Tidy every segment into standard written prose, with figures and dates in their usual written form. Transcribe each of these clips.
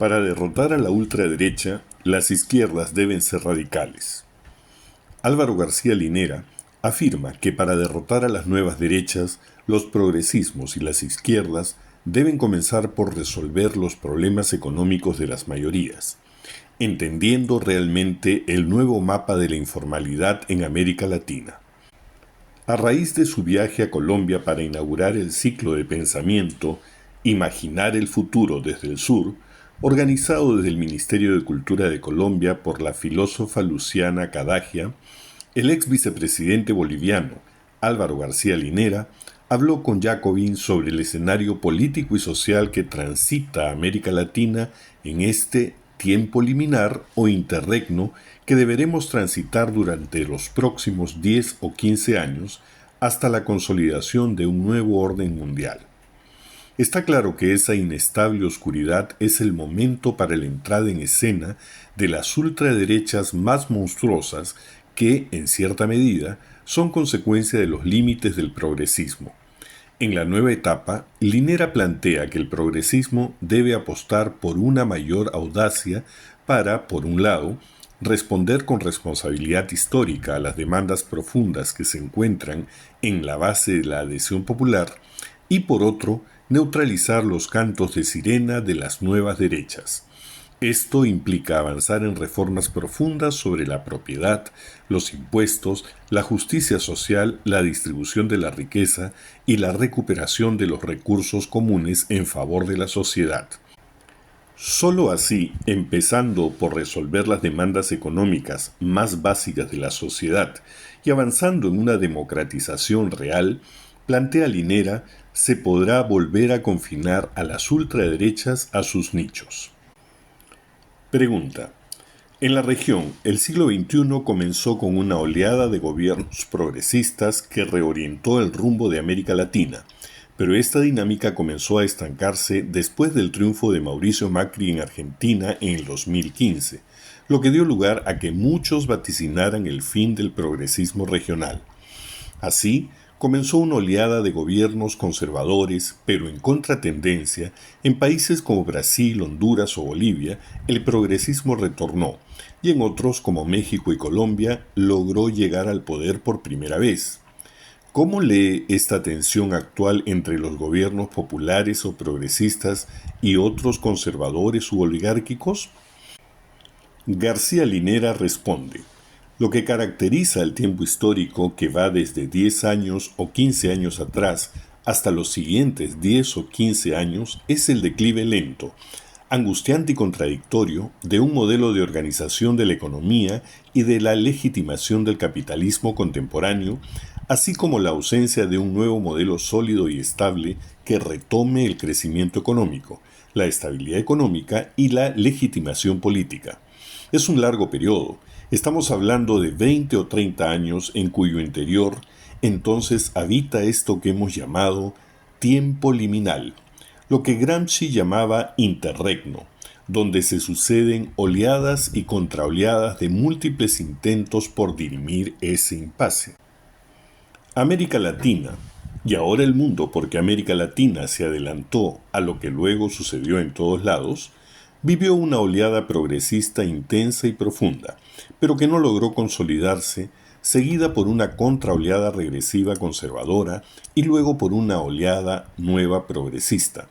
Para derrotar a la ultraderecha, las izquierdas deben ser radicales. Álvaro García Linera afirma que para derrotar a las nuevas derechas, los progresismos y las izquierdas deben comenzar por resolver los problemas económicos de las mayorías, entendiendo realmente el nuevo mapa de la informalidad en América Latina. A raíz de su viaje a Colombia para inaugurar el ciclo de pensamiento Imaginar el futuro desde el sur, organizado desde el Ministerio de Cultura de Colombia por la filósofa Luciana Cadagia, el ex vicepresidente boliviano Álvaro García Linera habló con Jacobin sobre el escenario político y social que transita América Latina en este tiempo liminar o interregno que deberemos transitar durante los próximos 10 o 15 años hasta la consolidación de un nuevo orden mundial. Está claro que esa inestable oscuridad es el momento para la entrada en escena de las ultraderechas más monstruosas que, en cierta medida, son consecuencia de los límites del progresismo. En la nueva etapa, Linera plantea que el progresismo debe apostar por una mayor audacia para, por un lado, responder con responsabilidad histórica a las demandas profundas que se encuentran en la base de la adhesión popular y, por otro, neutralizar los cantos de sirena de las nuevas derechas. Esto implica avanzar en reformas profundas sobre la propiedad, los impuestos, la justicia social, la distribución de la riqueza y la recuperación de los recursos comunes en favor de la sociedad. Solo así, empezando por resolver las demandas económicas más básicas de la sociedad y avanzando en una democratización real, plantea Linera, se podrá volver a confinar a las ultraderechas a sus nichos. Pregunta. En la región, el siglo XXI comenzó con una oleada de gobiernos progresistas que reorientó el rumbo de América Latina, pero esta dinámica comenzó a estancarse después del triunfo de Mauricio Macri en Argentina en el 2015, lo que dio lugar a que muchos vaticinaran el fin del progresismo regional. Así, comenzó una oleada de gobiernos conservadores, pero en contratendencia, en países como Brasil, Honduras o Bolivia, el progresismo retornó, y en otros como México y Colombia, logró llegar al poder por primera vez. ¿Cómo lee esta tensión actual entre los gobiernos populares o progresistas y otros conservadores u oligárquicos? García Linera responde: lo que caracteriza el tiempo histórico que va desde 10 años o 15 años atrás hasta los siguientes 10 o 15 años es el declive lento, angustiante y contradictorio de un modelo de organización de la economía y de la legitimación del capitalismo contemporáneo, así como la ausencia de un nuevo modelo sólido y estable que retome el crecimiento económico, la estabilidad económica y la legitimación política. Es un largo periodo. Estamos hablando de 20 o 30 años en cuyo interior entonces habita esto que hemos llamado tiempo liminal, lo que Gramsci llamaba interregno, donde se suceden oleadas y contraoleadas de múltiples intentos por dirimir ese impasse. América Latina, y ahora el mundo porque América Latina se adelantó a lo que luego sucedió en todos lados, vivió una oleada progresista intensa y profunda, pero que no logró consolidarse, seguida por una contraoleada regresiva conservadora y luego por una oleada nueva progresista.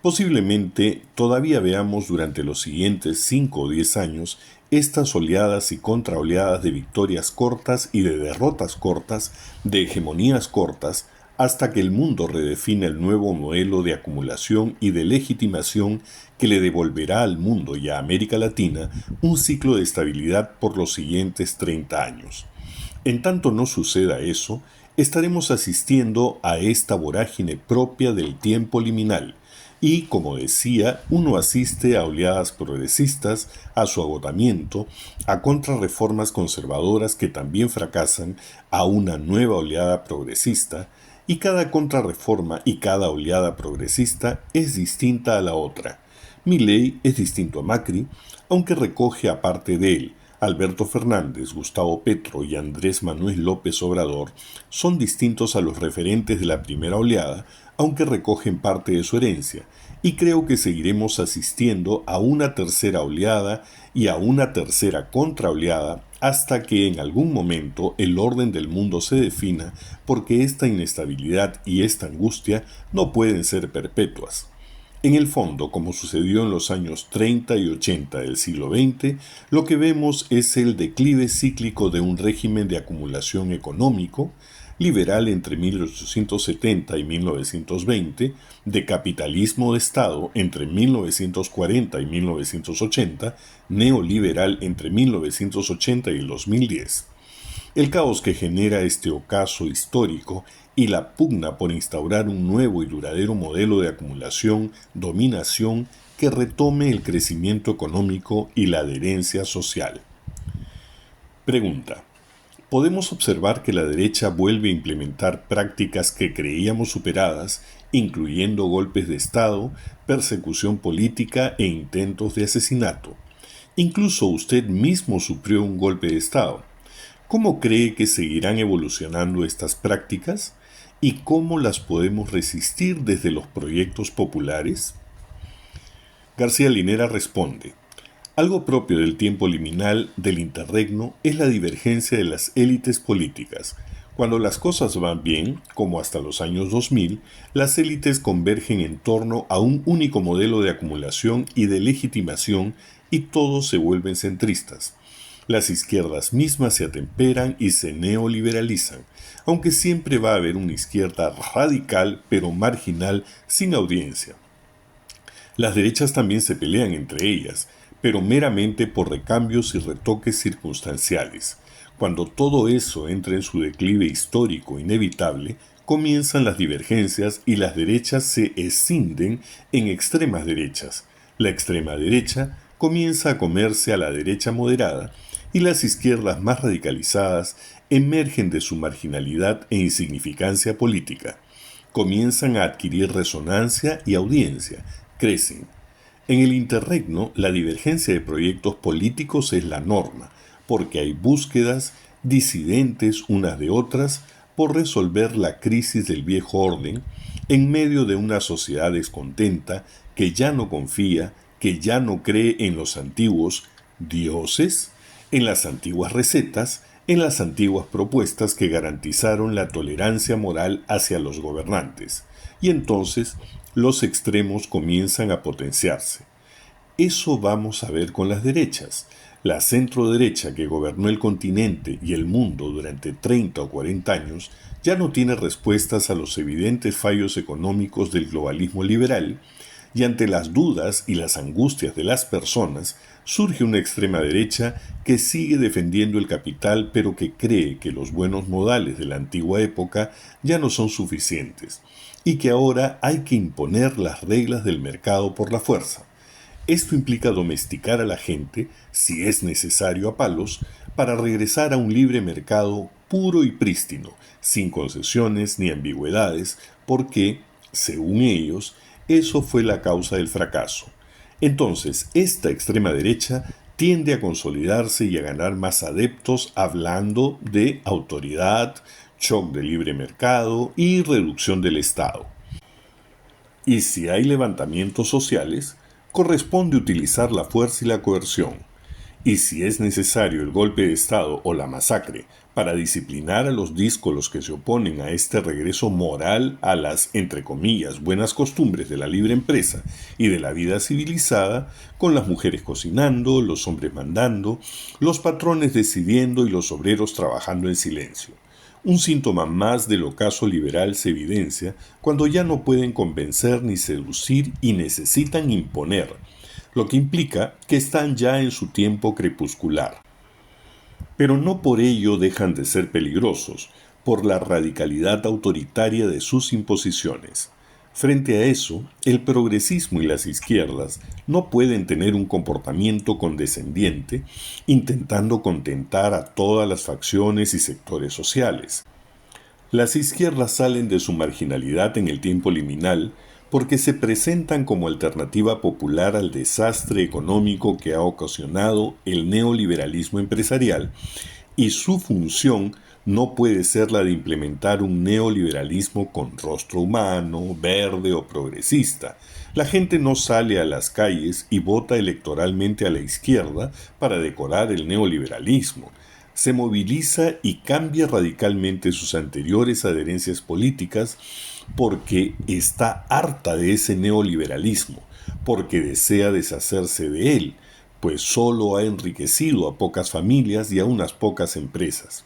Posiblemente todavía veamos durante los siguientes 5 o 10 años estas oleadas y contraoleadas de victorias cortas y de derrotas cortas, de hegemonías cortas, hasta que el mundo redefina el nuevo modelo de acumulación y de legitimación que le devolverá al mundo y a América Latina un ciclo de estabilidad por los siguientes 30 años. En tanto no suceda eso, estaremos asistiendo a esta vorágine propia del tiempo liminal, y, como decía, uno asiste a oleadas progresistas, a su agotamiento, a contrarreformas conservadoras que también fracasan, a una nueva oleada progresista, y cada contrarreforma y cada oleada progresista es distinta a la otra. Milei es distinto a Macri, aunque recoge aparte de él. Alberto Fernández, Gustavo Petro y Andrés Manuel López Obrador son distintos a los referentes de la primera oleada, aunque recogen parte de su herencia, y creo que seguiremos asistiendo a una tercera oleada y a una tercera contraoleada hasta que en algún momento el orden del mundo se defina, porque esta inestabilidad y esta angustia no pueden ser perpetuas. En el fondo, como sucedió en los años 30 y 80 del siglo XX, lo que vemos es el declive cíclico de un régimen de acumulación económico, liberal entre 1870 y 1920, de capitalismo de Estado entre 1940 y 1980, neoliberal entre 1980 y el 2010. El caos que genera este ocaso histórico y la pugna por instaurar un nuevo y duradero modelo de acumulación, dominación, que retome el crecimiento económico y la adherencia social. Pregunta. Podemos observar que la derecha vuelve a implementar prácticas que creíamos superadas, incluyendo golpes de Estado, persecución política e intentos de asesinato. Incluso usted mismo sufrió un golpe de Estado. ¿Cómo cree que seguirán evolucionando estas prácticas? ¿Y cómo las podemos resistir desde los proyectos populares? García Linera responde: algo propio del tiempo liminal del interregno es la divergencia de las élites políticas. Cuando las cosas van bien, como hasta los años 2000, las élites convergen en torno a un único modelo de acumulación y de legitimación y todos se vuelven centristas. Las izquierdas mismas se atemperan y se neoliberalizan, aunque siempre va a haber una izquierda radical pero marginal sin audiencia. Las derechas también se pelean entre ellas, pero meramente por recambios y retoques circunstanciales. Cuando todo eso entra en su declive histórico inevitable, comienzan las divergencias y las derechas se escinden en extremas derechas. La extrema derecha comienza a comerse a la derecha moderada y las izquierdas más radicalizadas emergen de su marginalidad e insignificancia política. Comienzan a adquirir resonancia y audiencia, crecen. En el interregno, la divergencia de proyectos políticos es la norma, porque hay búsquedas disidentes unas de otras por resolver la crisis del viejo orden en medio de una sociedad descontenta que ya no confía, que ya no cree en los antiguos dioses, en las antiguas recetas, en las antiguas propuestas que garantizaron la tolerancia moral hacia los gobernantes. Y entonces los extremos comienzan a potenciarse. Eso vamos a ver con las derechas. La centroderecha que gobernó el continente y el mundo durante 30 o 40 años ya no tiene respuestas a los evidentes fallos económicos del globalismo liberal, y ante las dudas y las angustias de las personas, surge una extrema derecha que sigue defendiendo el capital pero que cree que los buenos modales de la antigua época ya no son suficientes y que ahora hay que imponer las reglas del mercado por la fuerza. Esto implica domesticar a la gente, si es necesario a palos, para regresar a un libre mercado puro y prístino, sin concesiones ni ambigüedades, porque, según ellos, eso fue la causa del fracaso. Entonces, esta extrema derecha tiende a consolidarse y a ganar más adeptos hablando de autoridad, shock de libre mercado y reducción del Estado. Y si hay levantamientos sociales, corresponde utilizar la fuerza y la coerción. Y si es necesario el golpe de Estado o la masacre para disciplinar a los díscolos que se oponen a este regreso moral a las, entre comillas, buenas costumbres de la libre empresa y de la vida civilizada, con las mujeres cocinando, los hombres mandando, los patrones decidiendo y los obreros trabajando en silencio. Un síntoma más del ocaso liberal se evidencia cuando ya no pueden convencer ni seducir y necesitan imponer, lo que implica que están ya en su tiempo crepuscular. Pero no por ello dejan de ser peligrosos, por la radicalidad autoritaria de sus imposiciones. Frente a eso, el progresismo y las izquierdas no pueden tener un comportamiento condescendiente, intentando contentar a todas las facciones y sectores sociales. Las izquierdas salen de su marginalidad en el tiempo liminal porque se presentan como alternativa popular al desastre económico que ha ocasionado el neoliberalismo empresarial, y su función no puede ser la de implementar un neoliberalismo con rostro humano, verde o progresista. La gente no sale a las calles y vota electoralmente a la izquierda para decorar el neoliberalismo. Se moviliza y cambia radicalmente sus anteriores adherencias políticas porque está harta de ese neoliberalismo, porque desea deshacerse de él, pues solo ha enriquecido a pocas familias y a unas pocas empresas.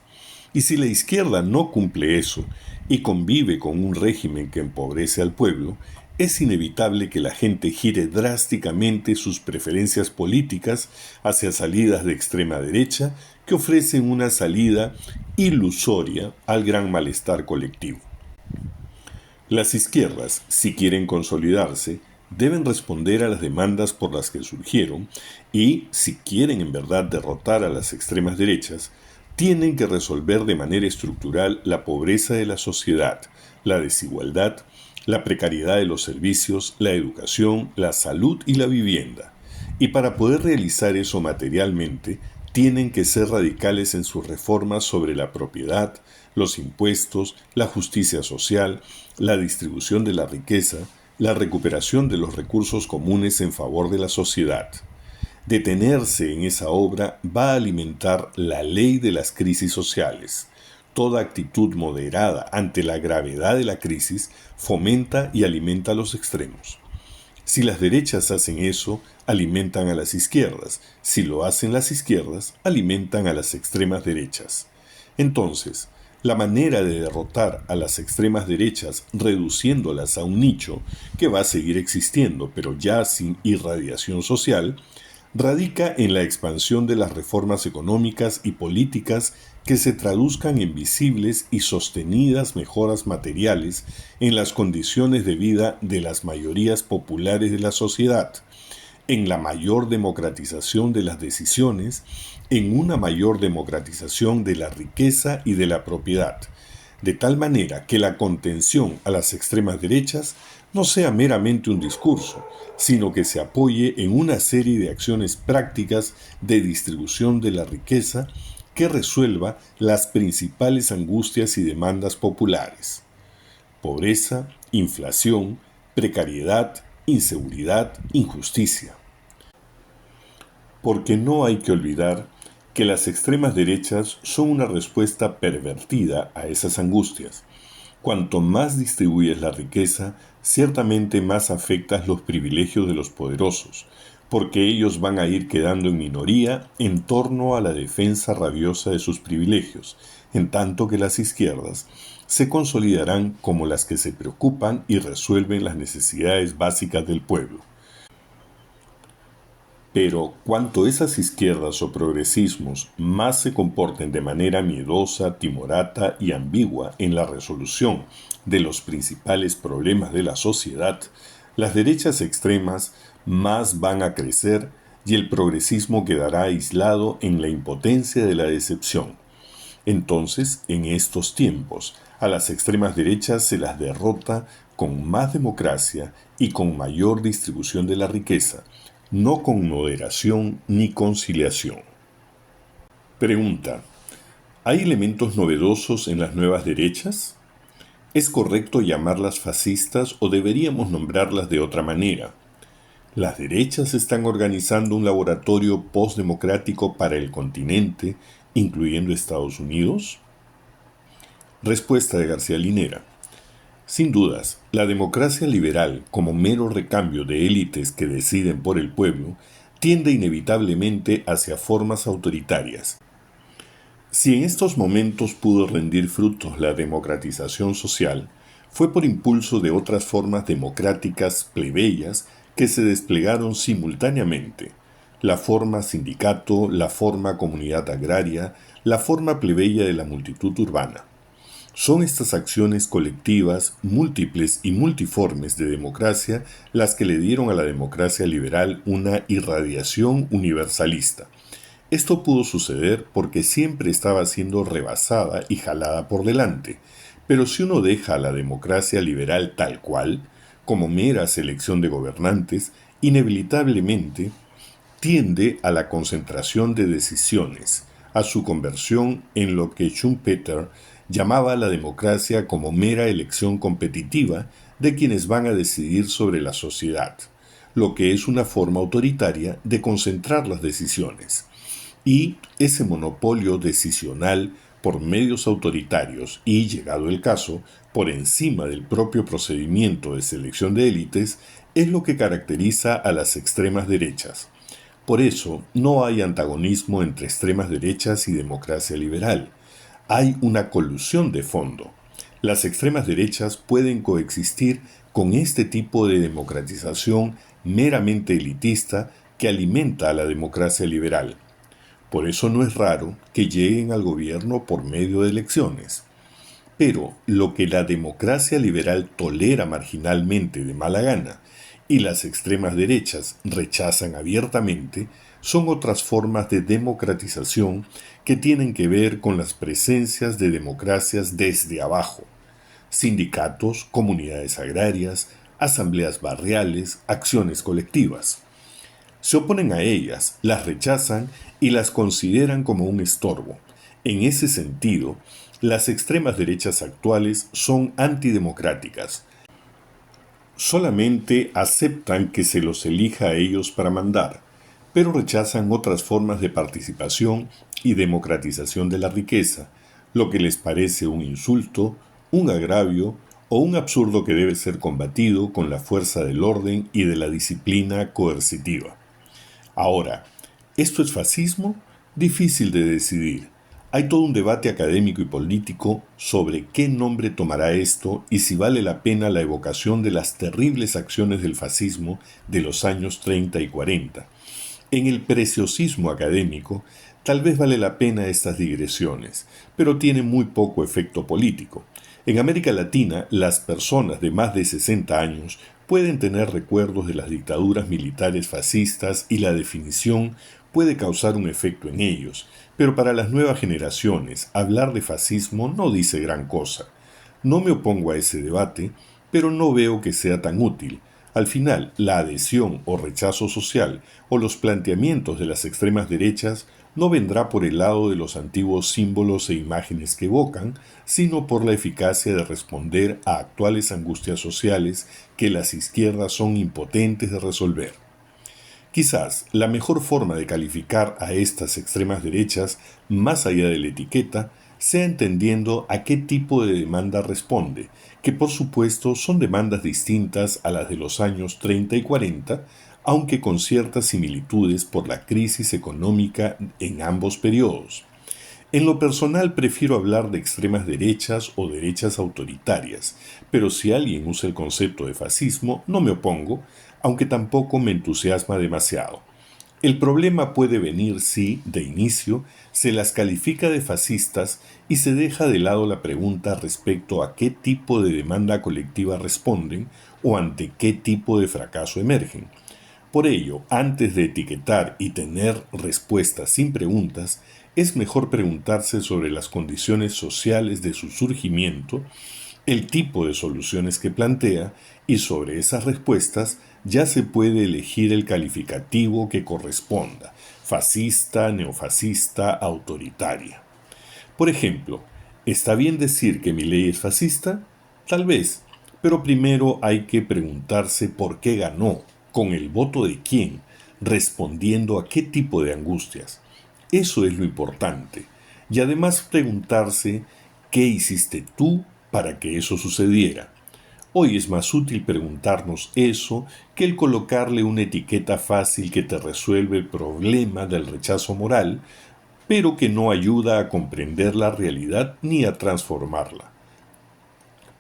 Y si la izquierda no cumple eso y convive con un régimen que empobrece al pueblo, es inevitable que la gente gire drásticamente sus preferencias políticas hacia salidas de extrema derecha que ofrecen una salida ilusoria al gran malestar colectivo. Las izquierdas, si quieren consolidarse, deben responder a las demandas por las que surgieron y, si quieren en verdad derrotar a las extremas derechas, tienen que resolver de manera estructural la pobreza de la sociedad, la desigualdad, la precariedad de los servicios, la educación, la salud y la vivienda. Y para poder realizar eso materialmente, tienen que ser radicales en sus reformas sobre la propiedad, los impuestos, la justicia social, la distribución de la riqueza, la recuperación de los recursos comunes en favor de la sociedad. Detenerse en esa obra va a alimentar la ley de las crisis sociales. Toda actitud moderada ante la gravedad de la crisis fomenta y alimenta los extremos. Si las derechas hacen eso, alimentan a las izquierdas. Si lo hacen las izquierdas, alimentan a las extremas derechas. Entonces, la manera de derrotar a las extremas derechas reduciéndolas a un nicho que va a seguir existiendo, pero ya sin irradiación social, radica en la expansión de las reformas económicas y políticas que se traduzcan en visibles y sostenidas mejoras materiales en las condiciones de vida de las mayorías populares de la sociedad, en la mayor democratización de las decisiones, en una mayor democratización de la riqueza y de la propiedad, de tal manera que la contención a las extremas derechas no sea meramente un discurso, sino que se apoye en una serie de acciones prácticas de distribución de la riqueza que resuelva las principales angustias y demandas populares: pobreza, inflación, precariedad, inseguridad, injusticia. Porque no hay que olvidar que las extremas derechas son una respuesta pervertida a esas angustias. Cuanto más distribuyes la riqueza, ciertamente más afectas los privilegios de los poderosos, porque ellos van a ir quedando en minoría en torno a la defensa rabiosa de sus privilegios, en tanto que las izquierdas se consolidarán como las que se preocupan y resuelven las necesidades básicas del pueblo. Pero cuanto esas izquierdas o progresismos más se comporten de manera miedosa, timorata y ambigua en la resolución de los principales problemas de la sociedad, las derechas extremas más van a crecer y el progresismo quedará aislado en la impotencia de la decepción. Entonces, en estos tiempos, a las extremas derechas se las derrota con más democracia y con mayor distribución de la riqueza, no con moderación ni conciliación. Pregunta: ¿hay elementos novedosos en las nuevas derechas? ¿Es correcto llamarlas fascistas o deberíamos nombrarlas de otra manera? ¿Las derechas están organizando un laboratorio postdemocrático para el continente, incluyendo Estados Unidos? Respuesta de García Linera: sin dudas, la democracia liberal, como mero recambio de élites que deciden por el pueblo, tiende inevitablemente hacia formas autoritarias. Si en estos momentos pudo rendir frutos la democratización social, fue por impulso de otras formas democráticas plebeyas que se desplegaron simultáneamente: la forma sindicato, la forma comunidad agraria, la forma plebeya de la multitud urbana. Son estas acciones colectivas, múltiples y multiformes de democracia las que le dieron a la democracia liberal una irradiación universalista. Esto pudo suceder porque siempre estaba siendo rebasada y jalada por delante, pero si uno deja a la democracia liberal tal cual, como mera selección de gobernantes, inevitablemente tiende a la concentración de decisiones, a su conversión en lo que Schumpeter llamaba la democracia como mera elección competitiva de quienes van a decidir sobre la sociedad, lo que es una forma autoritaria de concentrar las decisiones. Y ese monopolio decisional por medios autoritarios y, llegado el caso, por encima del propio procedimiento de selección de élites, es lo que caracteriza a las extremas derechas. Por eso, no hay antagonismo entre extremas derechas y democracia liberal. Hay una colusión de fondo. Las extremas derechas pueden coexistir con este tipo de democratización meramente elitista que alimenta a la democracia liberal. Por eso no es raro que lleguen al gobierno por medio de elecciones. Pero lo que la democracia liberal tolera marginalmente de mala gana y las extremas derechas rechazan abiertamente son otras formas de democratización que tienen que ver con las presencias de democracias desde abajo: sindicatos, comunidades agrarias, asambleas barriales, acciones colectivas. Se oponen a ellas, las rechazan y las consideran como un estorbo. En ese sentido, las extremas derechas actuales son antidemocráticas. Solamente aceptan que se los elija a ellos para mandar, pero rechazan otras formas de participación y democratización de la riqueza, lo que les parece un insulto, un agravio o un absurdo que debe ser combatido con la fuerza del orden y de la disciplina coercitiva. Ahora, ¿esto es fascismo? Difícil de decidir. Hay todo un debate académico y político sobre qué nombre tomará esto y si vale la pena la evocación de las terribles acciones del fascismo de los años 30 y 40. En el preciosismo académico, tal vez vale la pena estas digresiones, pero tiene muy poco efecto político. En América Latina, las personas de más de 60 años pueden tener recuerdos de las dictaduras militares fascistas y la definición puede causar un efecto en ellos, pero para las nuevas generaciones hablar de fascismo no dice gran cosa. No me opongo a ese debate, pero no veo que sea tan útil. Al final, la adhesión o rechazo social o los planteamientos de las extremas derechas no vendrá por el lado de los antiguos símbolos e imágenes que evocan, sino por la eficacia de responder a actuales angustias sociales que las izquierdas son impotentes de resolver. Quizás la mejor forma de calificar a estas extremas derechas, más allá de la etiqueta, sea entendiendo a qué tipo de demanda responde, que por supuesto son demandas distintas a las de los años 30 y 40, aunque con ciertas similitudes por la crisis económica en ambos periodos. En lo personal prefiero hablar de extremas derechas o derechas autoritarias, pero si alguien usa el concepto de fascismo, no me opongo, aunque tampoco me entusiasma demasiado. El problema puede venir si, de inicio, se las califica de fascistas y se deja de lado la pregunta respecto a qué tipo de demanda colectiva responden o ante qué tipo de fracaso emergen. Por ello, antes de etiquetar y tener respuestas sin preguntas, es mejor preguntarse sobre las condiciones sociales de su surgimiento, el tipo de soluciones que plantea, y sobre esas respuestas ya se puede elegir el calificativo que corresponda: fascista, neofascista, autoritaria. Por ejemplo, ¿está bien decir que Milei es fascista? Tal vez, pero primero hay que preguntarse por qué ganó, con el voto de quién, respondiendo a qué tipo de angustias. Eso es lo importante. Y además preguntarse qué hiciste tú para que eso sucediera. Hoy es más útil preguntarnos eso que el colocarle una etiqueta fácil que te resuelve el problema del rechazo moral, pero que no ayuda a comprender la realidad ni a transformarla.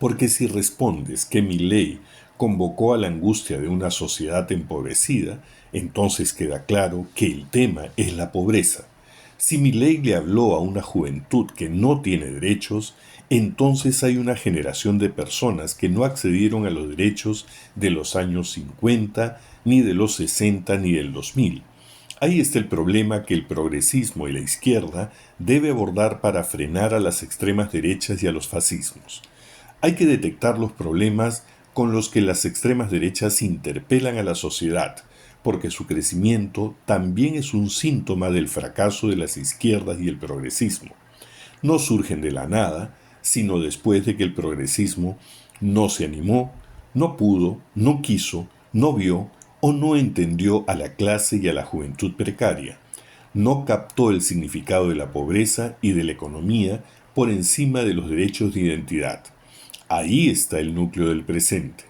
Porque si respondes que Milei convocó a la angustia de una sociedad empobrecida, entonces queda claro que el tema es la pobreza. Si Milei le habló a una juventud que no tiene derechos, entonces hay una generación de personas que no accedieron a los derechos de los años 50, ni de los 60, ni del 2000. Ahí está el problema que el progresismo y la izquierda debe abordar para frenar a las extremas derechas y a los fascismos. Hay que detectar los problemas con los que las extremas derechas interpelan a la sociedad, porque su crecimiento también es un síntoma del fracaso de las izquierdas y el progresismo. No surgen de la nada, sino después de que el progresismo no se animó, no pudo, no quiso, no vio o no entendió a la clase y a la juventud precaria. No captó el significado de la pobreza y de la economía por encima de los derechos de identidad. Ahí está el núcleo del presente.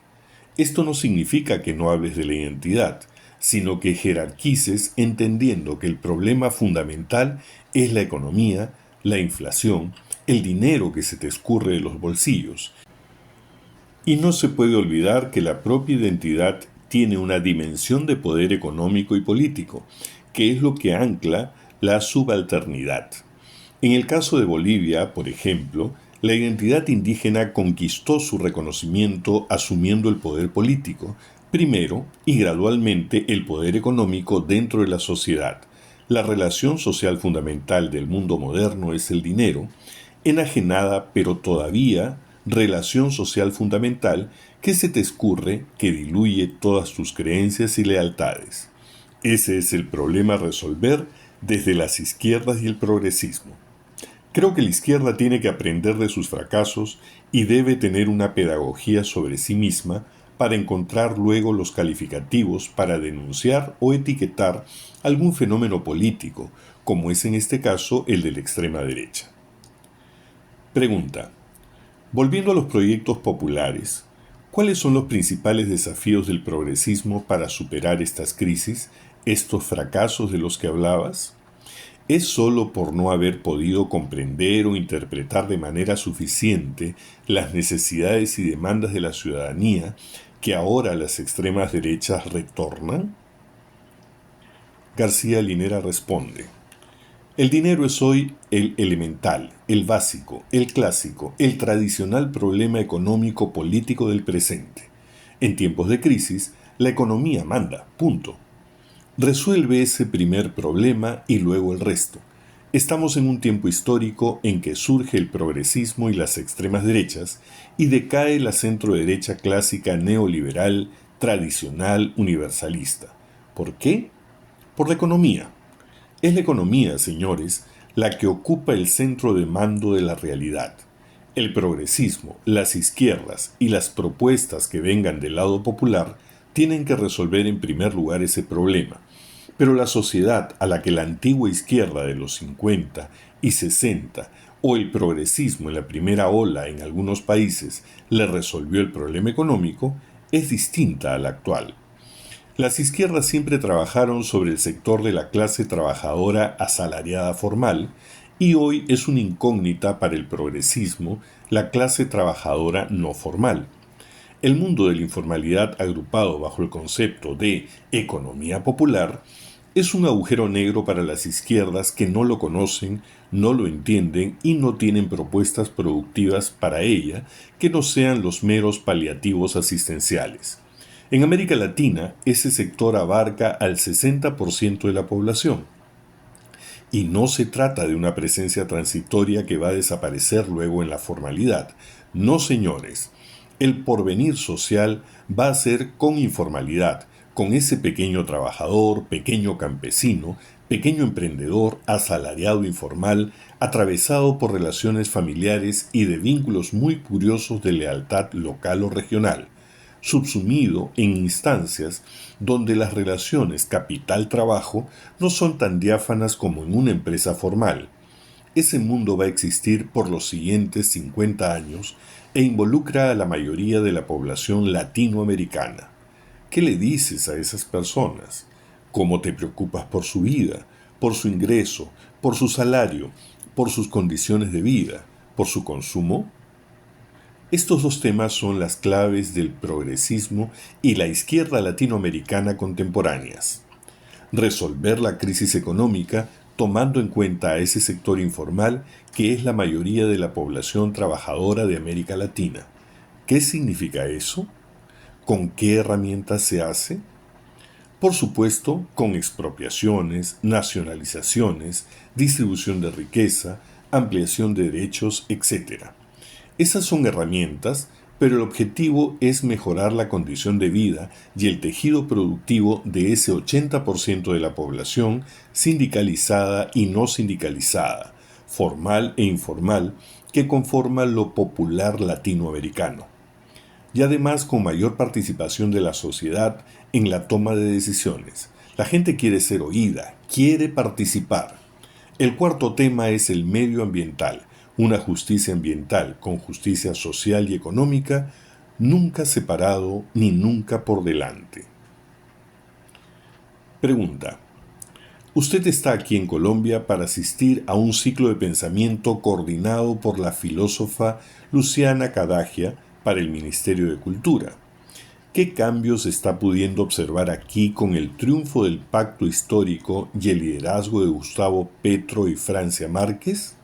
Esto no significa que no hables de la identidad, sino que jerarquices entendiendo que el problema fundamental es la economía, la inflación, el dinero que se te escurre de los bolsillos. Y no se puede olvidar que la propia identidad tiene una dimensión de poder económico y político, que es lo que ancla la subalternidad. En el caso de Bolivia, por ejemplo, la identidad indígena conquistó su reconocimiento asumiendo el poder político, primero y gradualmente el poder económico dentro de la sociedad. La relación social fundamental del mundo moderno es el dinero, enajenada pero todavía relación social fundamental que se te escurre, que diluye todas tus creencias y lealtades. Ese es el problema a resolver desde las izquierdas y el progresismo. Creo que la izquierda tiene que aprender de sus fracasos y debe tener una pedagogía sobre sí misma para encontrar luego los calificativos para denunciar o etiquetar algún fenómeno político, como es en este caso el de la extrema derecha. Pregunta: volviendo a los proyectos populares, ¿cuáles son los principales desafíos del progresismo para superar estas crisis, estos fracasos de los que hablabas? ¿Es solo por no haber podido comprender o interpretar de manera suficiente las necesidades y demandas de la ciudadanía que ahora las extremas derechas retornan? García Linera responde: el dinero es hoy el elemental, el básico, el clásico, el tradicional problema económico político del presente. En tiempos de crisis, la economía manda, punto. Resuelve ese primer problema y luego el resto. Estamos en un tiempo histórico en que surge el progresismo y las extremas derechas y decae la centroderecha clásica neoliberal, tradicional, universalista. ¿Por qué? Por la economía. Es la economía, señores, la que ocupa el centro de mando de la realidad. El progresismo, las izquierdas y las propuestas que vengan del lado popular tienen que resolver en primer lugar ese problema. Pero la sociedad a la que la antigua izquierda de los 50 y 60 o el progresismo en la primera ola en algunos países le resolvió el problema económico es distinta a la actual. Las izquierdas siempre trabajaron sobre el sector de la clase trabajadora asalariada formal y hoy es una incógnita para el progresismo la clase trabajadora no formal. El mundo de la informalidad agrupado bajo el concepto de economía popular es un agujero negro para las izquierdas que no lo conocen, no lo entienden y no tienen propuestas productivas para ella que no sean los meros paliativos asistenciales. En América Latina, ese sector abarca al 60% de la población. Y no se trata de una presencia transitoria que va a desaparecer luego en la formalidad. No, señores. El porvenir social va a ser con informalidad, con ese pequeño trabajador, pequeño campesino, pequeño emprendedor, asalariado informal, atravesado por relaciones familiares y de vínculos muy curiosos de lealtad local o regional, subsumido en instancias donde las relaciones capital-trabajo no son tan diáfanas como en una empresa formal. Ese mundo va a existir por los siguientes 50 años e involucra a la mayoría de la población latinoamericana. ¿Qué le dices a esas personas? ¿Cómo te preocupas por su vida, por su ingreso, por su salario, por sus condiciones de vida, por su consumo? Estos dos temas son las claves del progresismo y la izquierda latinoamericana contemporáneas. Resolver la crisis económica tomando en cuenta a ese sector informal que es la mayoría de la población trabajadora de América Latina. ¿Qué significa eso? ¿Con qué herramientas se hace? Por supuesto, con expropiaciones, nacionalizaciones, distribución de riqueza, ampliación de derechos, etc. Esas son herramientas, pero el objetivo es mejorar la condición de vida y el tejido productivo de ese 80% de la población sindicalizada y no sindicalizada, formal e informal, que conforma lo popular latinoamericano, y además con mayor participación de la sociedad en la toma de decisiones. La gente quiere ser oída, quiere participar. El cuarto tema es el medio ambiental, una justicia ambiental con justicia social y económica, nunca separado ni nunca por delante. Pregunta. Usted está aquí en Colombia para asistir a un ciclo de pensamiento coordinado por la filósofa Luciana Cadagia para el Ministerio de Cultura. ¿Qué cambios está pudiendo observar aquí con el triunfo del pacto histórico y el liderazgo de Gustavo Petro y Francia Márquez?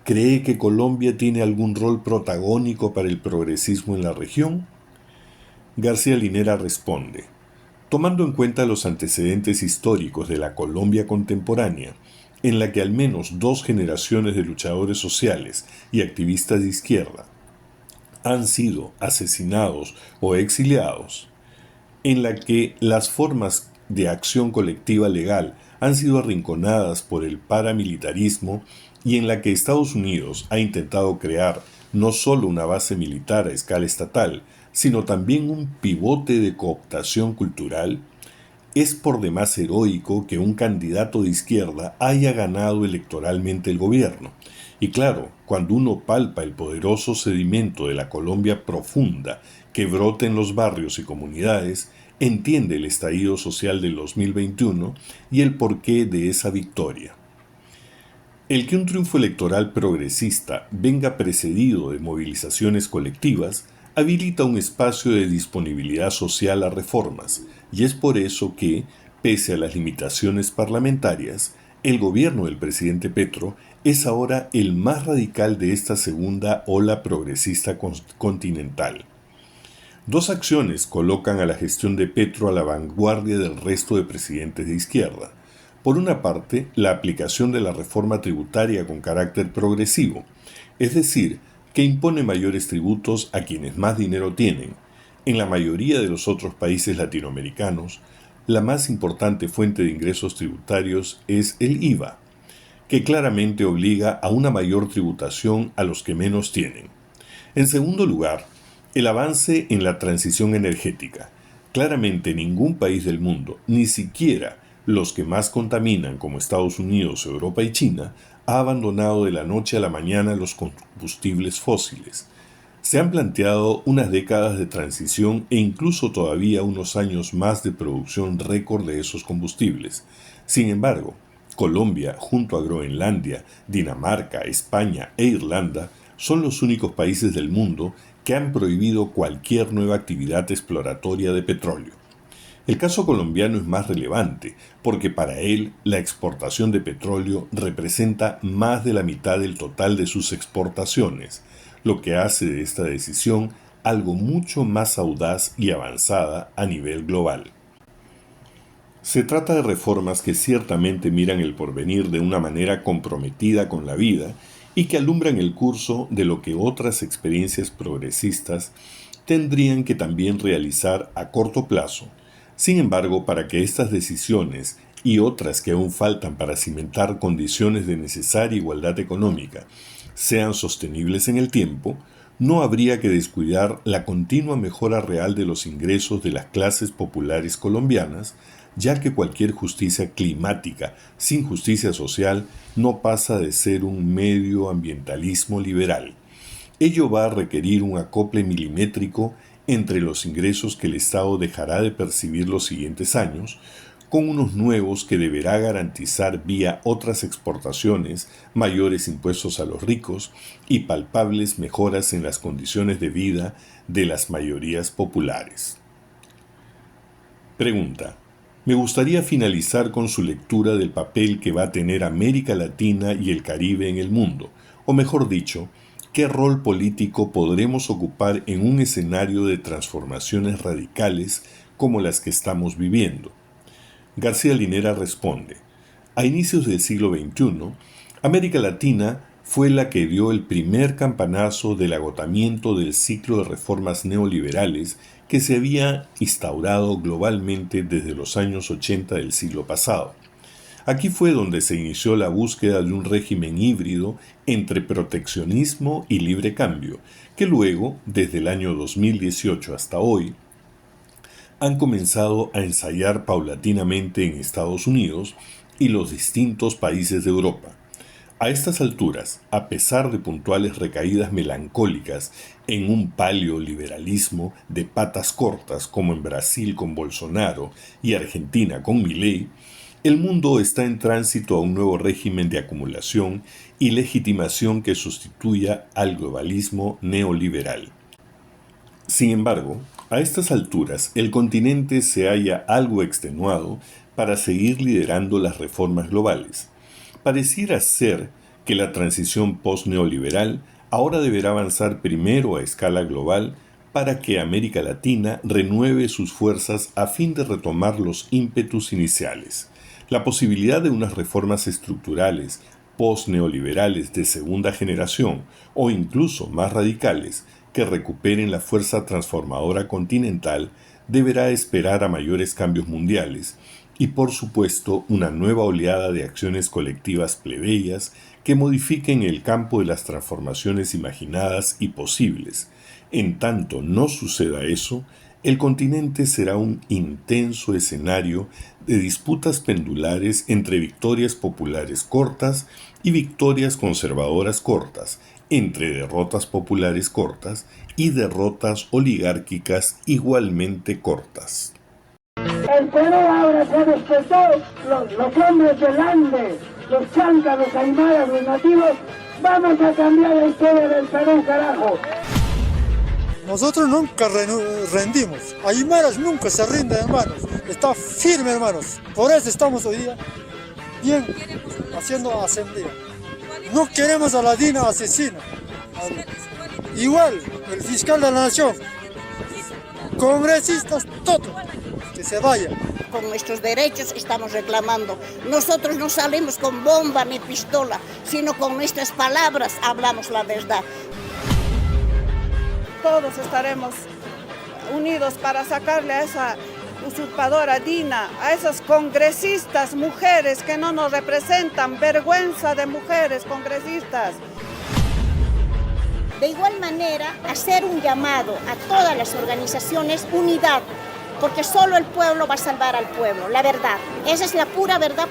¿Cree que Colombia tiene algún rol protagónico para el progresismo en la región? García Linera responde: tomando en cuenta los antecedentes históricos de la Colombia contemporánea, en la que al menos 2 generaciones de luchadores sociales y activistas de izquierda han sido asesinados o exiliados, en la que las formas de acción colectiva legal han sido arrinconadas por el paramilitarismo y en la que Estados Unidos ha intentado crear no solo una base militar a escala estatal, sino también un pivote de cooptación cultural, es por demás heroico que un candidato de izquierda haya ganado electoralmente el gobierno. Y claro, cuando uno palpa el poderoso sedimento de la Colombia profunda que brota en los barrios y comunidades, entiende el estallido social del 2021 y el porqué de esa victoria. El que un triunfo electoral progresista venga precedido de movilizaciones colectivas habilita un espacio de disponibilidad social a reformas, y es por eso que, pese a las limitaciones parlamentarias, el gobierno del presidente Petro es ahora el más radical de esta segunda ola progresista continental. 2 acciones colocan a la gestión de Petro a la vanguardia del resto de presidentes de izquierda. Por una parte, la aplicación de la reforma tributaria con carácter progresivo, es decir, que impone mayores tributos a quienes más dinero tienen. En la mayoría de los otros países latinoamericanos, la más importante fuente de ingresos tributarios es el IVA, que claramente obliga a una mayor tributación a los que menos tienen. En segundo lugar, el avance en la transición energética. Claramente ningún país del mundo, ni siquiera los que más contaminan como Estados Unidos, Europa y China, ha abandonado de la noche a la mañana los combustibles fósiles. Se han planteado unas décadas de transición e incluso todavía unos años más de producción récord de esos combustibles. Sin embargo, Colombia, junto a Groenlandia, Dinamarca, España e Irlanda, son los únicos países del mundo que han prohibido cualquier nueva actividad exploratoria de petróleo. El caso colombiano es más relevante porque para él la exportación de petróleo representa más de la mitad del total de sus exportaciones, lo que hace de esta decisión algo mucho más audaz y avanzada a nivel global. Se trata de reformas que ciertamente miran el porvenir de una manera comprometida con la vida y que alumbran el curso de lo que otras experiencias progresistas tendrían que también realizar a corto plazo. Sin embargo, para que estas decisiones y otras que aún faltan para cimentar condiciones de necesaria igualdad económica sean sostenibles en el tiempo, no habría que descuidar la continua mejora real de los ingresos de las clases populares colombianas, ya que cualquier justicia climática sin justicia social no pasa de ser un medioambientalismo liberal. Ello va a requerir un acople milimétrico entre los ingresos que el Estado dejará de percibir los siguientes años, con unos nuevos que deberá garantizar vía otras exportaciones, mayores impuestos a los ricos y palpables mejoras en las condiciones de vida de las mayorías populares. Pregunta. Me gustaría finalizar con su lectura del papel que va a tener América Latina y el Caribe en el mundo, o mejor dicho, ¿qué rol político podremos ocupar en un escenario de transformaciones radicales como las que estamos viviendo? García Linera responde: a inicios del siglo XXI, América Latina fue la que dio el primer campanazo del agotamiento del ciclo de reformas neoliberales que se había instaurado globalmente desde los años 80 del siglo pasado. Aquí fue donde se inició la búsqueda de un régimen híbrido entre proteccionismo y libre cambio, que luego, desde el año 2018 hasta hoy, han comenzado a ensayar paulatinamente en Estados Unidos y los distintos países de Europa. A estas alturas, a pesar de puntuales recaídas melancólicas en un paleoliberalismo de patas cortas como en Brasil con Bolsonaro y Argentina con Milei, el mundo está en tránsito a un nuevo régimen de acumulación y legitimación que sustituya al globalismo neoliberal. Sin embargo, a estas alturas el continente se halla algo extenuado para seguir liderando las reformas globales. Pareciera ser que la transición post-neoliberal ahora deberá avanzar primero a escala global para que América Latina renueve sus fuerzas a fin de retomar los ímpetus iniciales. La posibilidad de unas reformas estructurales post-neoliberales de segunda generación o incluso más radicales que recuperen la fuerza transformadora continental deberá esperar a mayores cambios mundiales y por supuesto una nueva oleada de acciones colectivas plebeyas que modifiquen el campo de las transformaciones imaginadas y posibles. En tanto no suceda eso, el continente será un intenso escenario de disputas pendulares entre victorias populares cortas y victorias conservadoras cortas, entre derrotas populares cortas y derrotas oligárquicas igualmente cortas. El Perú ahora se despertó, los hombres del Ande, los chancas, los aymaras, los nativos, vamos a cambiar la historia del Perú, carajo. Nosotros nunca rendimos, aymaras nunca se rinden, hermanos, está firme, hermanos, por eso estamos hoy día bien haciendo asamblea. No queremos a la DINA asesina, igual el fiscal de la nación, congresistas, todo, que se vaya. Con nuestros derechos estamos reclamando. Nosotros no salimos con bomba ni pistola, sino con nuestras palabras hablamos la verdad. Todos estaremos unidos para sacarle a esa usurpadora DINA, a esas congresistas mujeres que no nos representan, vergüenza de mujeres congresistas. De igual manera, hacer un llamado a todas las organizaciones, unidad, porque solo el pueblo va a salvar al pueblo, la verdad. Esa es la pura verdad.